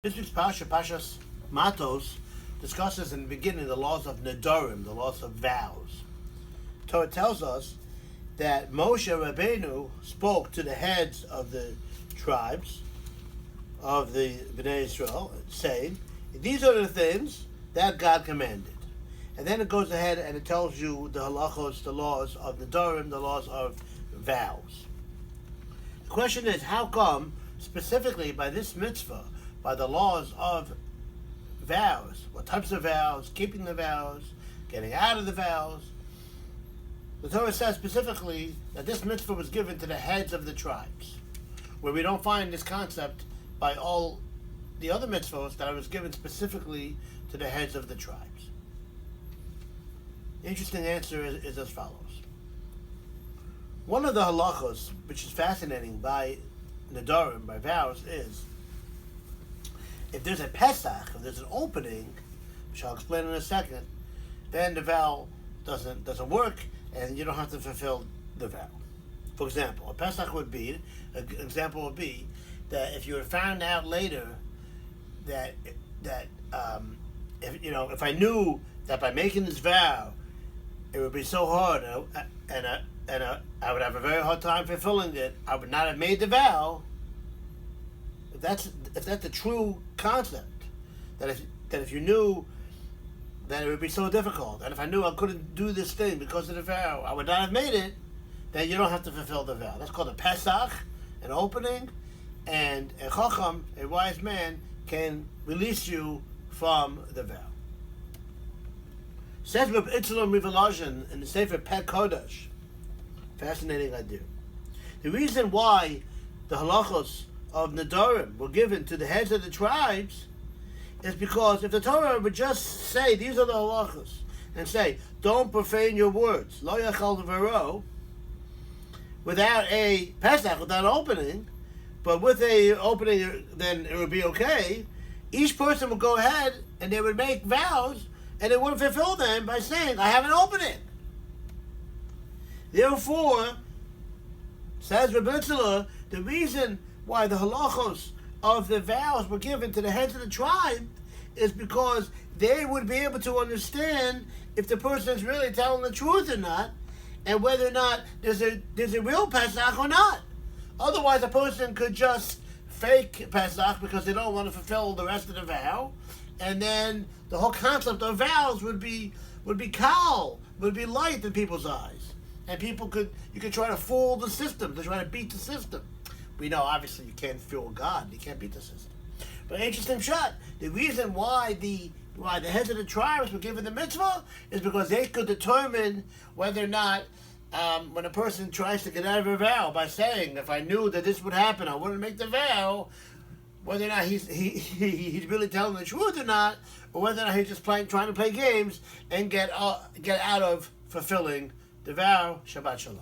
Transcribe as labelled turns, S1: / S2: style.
S1: This week's Parsha, Parshas Matos, discusses in the beginning the laws of Nedarim, the laws of vows. Torah tells us that Moshe Rabbeinu spoke to the heads of the tribes of the Bnei Israel, saying, these are the things that God commanded. And then it goes ahead and it tells you the halachos, the laws of Nedarim, the laws of vows. The question is, how come, specifically by this mitzvah, by the laws of vows, what types of vows, keeping the vows, getting out of the vows. The Torah says specifically that this mitzvah was given to the heads of the tribes, where we don't find this concept by all the other mitzvahs that it was given specifically to the heads of the tribes. The interesting answer is as follows. One of the halachos, which is fascinating by Nedarim, by vows, is if there's a Pesach, if there's an opening, which I'll explain in a second, then the vow doesn't work, and you don't have to fulfill the vow. For example, a Pesach would be, an example would be that if you had found out later that if I knew that by making this vow, it would be so hard, and I would have a very hard time fulfilling it, I would not have made the vow. If that's the true concept, that if you knew that it would be so difficult, and if I knew I couldn't do this thing because of the vow, I would not have made it, then you don't have to fulfill the vow. That's called a Pesach, an opening, and a Chacham, a wise man, can release you from the vow. Says Reb Itzlom Rivalajin in the Sefer Pek Kodesh, fascinating idea. The reason why the halachos of Nedarim were given to the heads of the tribes is because if the Torah would just say, these are the halachos, and say, don't profane your words, lo yachal v'ro, without a Pesach, without an opening, but with a opening, then it would be okay, each person would go ahead and they would make vows, and they wouldn't fulfill them by saying, I have an opening. Therefore, says Reb Itzler, the reason why the halachos of the vows were given to the heads of the tribe is because they would be able to understand if the person is really telling the truth or not, and whether or not there's a real Pesach or not. Otherwise, a person could just fake Pesach because they don't want to fulfill the rest of the vow, and then the whole concept of vows would be kal, would be light in people's eyes, and you could try to fool the system, to try to beat the system. We know, obviously, you can't fool God. You can't beat the system. But interesting shot. The reason why the heads of the tribes were given the mitzvah is because they could determine whether or not, when a person tries to get out of a vow by saying, if I knew that this would happen, I wouldn't make the vow, whether or not he's really telling the truth or not, or whether or not he's just trying to play games and get out of fulfilling the vow. Shabbat Shalom.